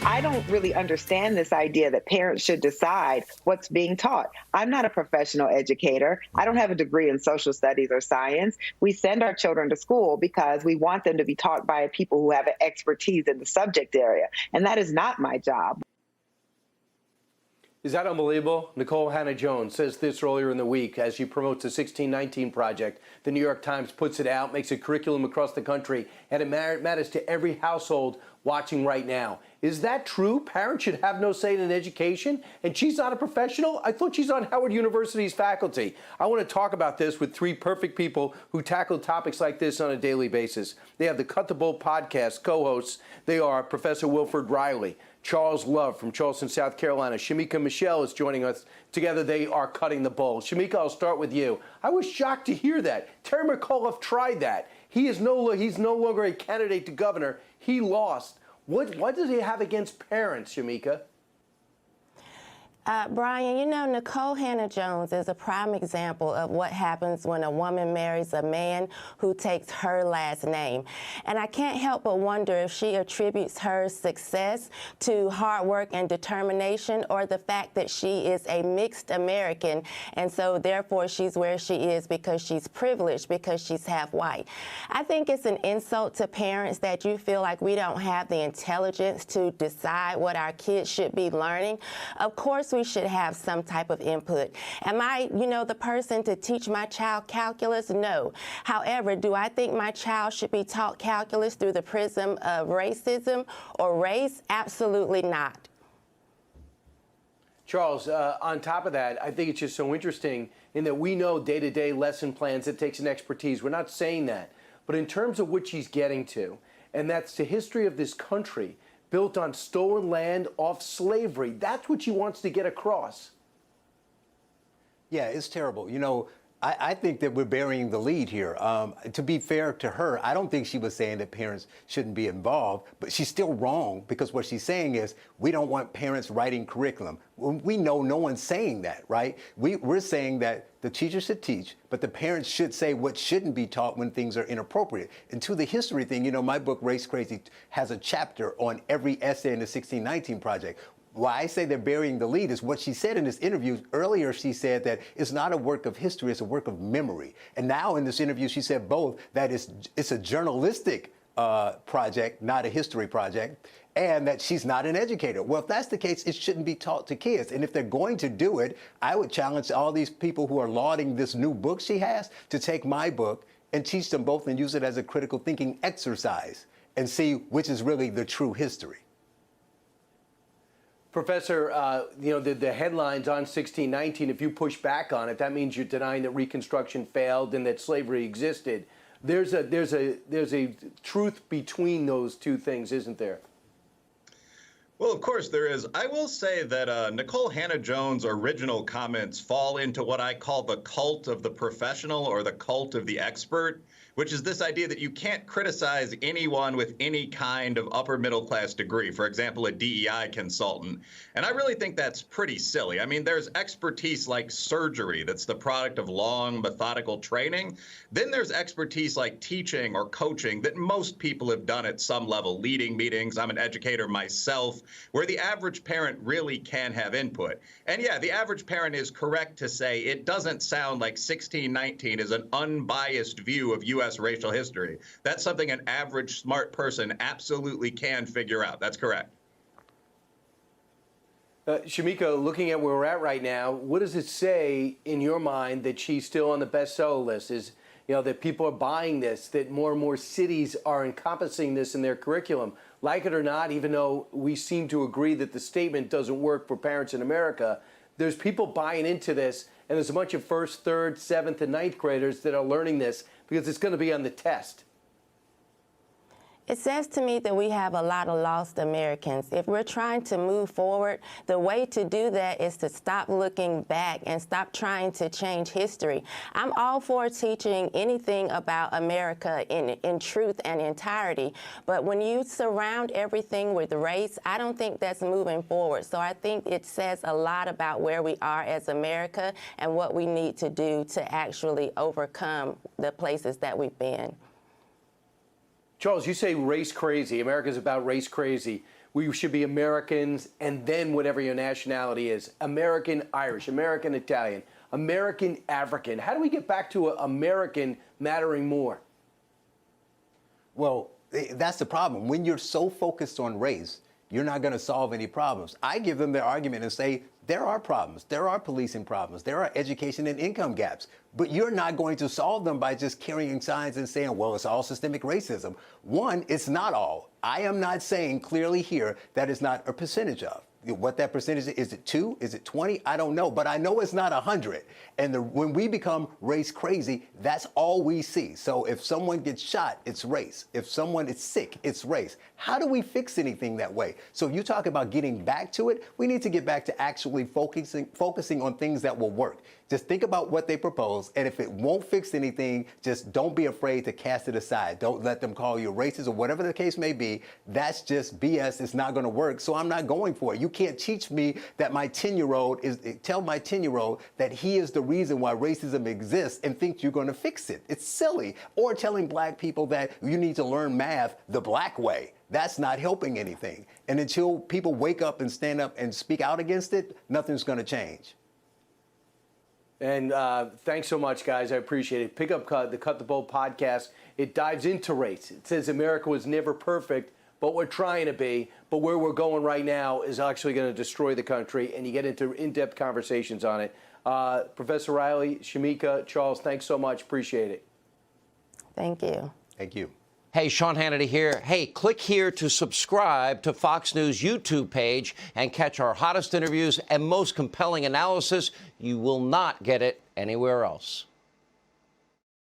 I don't really understand this idea that parents should decide what's being taught. I'm not a professional educator. I don't have a degree in social studies or science. We send our children to school because we want them to be taught by people who have expertise in the subject area. And that is not my job. Is that unbelievable? Nikole Hannah-Jones says this earlier in the week as she promotes the 1619 Project. The New York Times puts it out, makes a curriculum across the country, and it matters to every household watching right now. Is that true? Parents should have no say in education? And she's not a professional? I thought she's on Howard University's faculty. I want to talk about this with three perfect people who tackle topics like this on a daily basis. They have the Cut the Bull podcast co-hosts. They are Professor Wilfred Reilly, Charles Love from Charleston, South Carolina. Shamika Michelle is joining us. Together, they are cutting the bull. Shamika, I'll start with you. I was shocked to hear that. Terry McAuliffe tried that. He's no longer a candidate to governor. He lost. What does he have against parents, Shamika? Brian, you know, Nikole Hannah-Jones is a prime example of what happens when a woman marries a man who takes her last name. And I can't help but wonder if she attributes her success to hard work and determination, or the fact that she is a mixed American, and so therefore she's where she is because she's privileged, because she's half white. I think it's an insult to parents that you feel like we don't have the intelligence to decide what our kids should be learning. Of course, we should have some type of input. Am I, the person to teach my child calculus? No. However, do I think my child should be taught calculus through the prism of racism or race? Absolutely not. Charles, on top of that, I think it's just so interesting in that we know day-to-day lesson plans, it takes an expertise. We're not saying that. But in terms of what she's getting to, and that's the history of this country, built on stolen land off slavery. That's what she wants to get across. Yeah, it's terrible. I think that we're burying the lead here. To be fair to her, I don't think she was saying that parents shouldn't be involved, but she's still wrong, because what she's saying is we don't want parents writing curriculum. We know no one's saying that, right? We're saying that the teacher should teach, but the parents should say what shouldn't be taught when things are inappropriate. And to the history thing, my book, Race Crazy, has a chapter on every essay in the 1619 Project. Why I say they're burying the lead is what she said in this interview. Earlier, she said that it's not a work of history, it's a work of memory. And now in this interview, she said both, that it's a journalistic project, not a history project, and that she's not an educator. Well, if that's the case, it shouldn't be taught to kids. And if they're going to do it, I would challenge all these people who are lauding this new book she has to take my book and teach them both and use it as a critical thinking exercise and see which is really the true history. Professor, the headlines on 1619, if you push back on it, that means you're denying that Reconstruction failed and that slavery existed. There's a truth between those two things, isn't there? Well, of course there is. I will say that Nikole Hannah-Jones' original comments fall into what I call the cult of the professional, or the cult of the expert, which is this idea that you can't criticize anyone with any kind of upper middle class degree, for example, a DEI consultant. And I really think that's pretty silly. I mean, there's expertise like surgery that's the product of long, methodical training. Then there's expertise like teaching or coaching that most people have done at some level, leading meetings. I'm an educator myself, where the average parent really can have input. And yeah, the average parent is correct to say it doesn't sound like 1619 is an unbiased view of U.S. racial history. That's something an average smart person absolutely can figure out. That's correct. Shamika, looking at where we're at right now, what does it say in your mind that she's still on the bestseller list? Is, that people are buying this, that more and more cities are encompassing this in their curriculum? Like it or not, even though we seem to agree that the statement doesn't work for parents in America, there's people buying into this, and there's a bunch of first, third, seventh, and ninth graders that are learning this because it's going to be on the test. It says to me that we have a lot of lost Americans. If we're trying to move forward, the way to do that is to stop looking back and stop trying to change history. I'm all for teaching anything about America in truth and entirety, but when you surround everything with race, I don't think that's moving forward. So I think it says a lot about where we are as America and what we need to do to actually overcome the places that we've been. Charles, you say race crazy. America's about race crazy. We should be Americans and then whatever your nationality is. American Irish, American Italian, American African. How do we get back to American mattering more? Well, that's the problem. When you're so focused on race, you're not going to solve any problems. I give them their argument and say, there are problems. There are policing problems. There are education and income gaps. But you're not going to solve them by just carrying signs and saying, well, it's all systemic racism. One, it's not all. I am not saying clearly here that is not a percentage of. What that percentage is it 2? Is it 20? I don't know. But I know it's not 100. And when we become race crazy, that's all we see. So if someone gets shot, it's race. If someone is sick, it's race. How do we fix anything that way? So you talk about getting back to it. We need to get back to actually focusing on things that will work. Just think about what they propose. And if it won't fix anything, just don't be afraid to cast it aside. Don't let them call you racist or whatever the case may be. That's just BS. It's not going to work. So I'm not going for it. You can't teach me that tell my 10-year-old that he is the reason why racism exists and think you're going to fix it. It's silly. Or telling black people that you need to learn math the black way. That's not helping anything. And until people wake up and stand up and speak out against it, nothing's going to change. And thanks so much, guys. I appreciate it. Pick up the Cut the Bull podcast. It dives into race. It says America was never perfect, but we're trying to be. But where we're going right now is actually going to destroy the country, and you get into in-depth conversations on it. Professor Riley, Shamika, Charles, thanks so much. Appreciate it. Thank you. Thank you. Hey, Sean Hannity here. Hey, click here to subscribe to Fox News YouTube page and catch our hottest interviews and most compelling analysis. You will not get it anywhere else.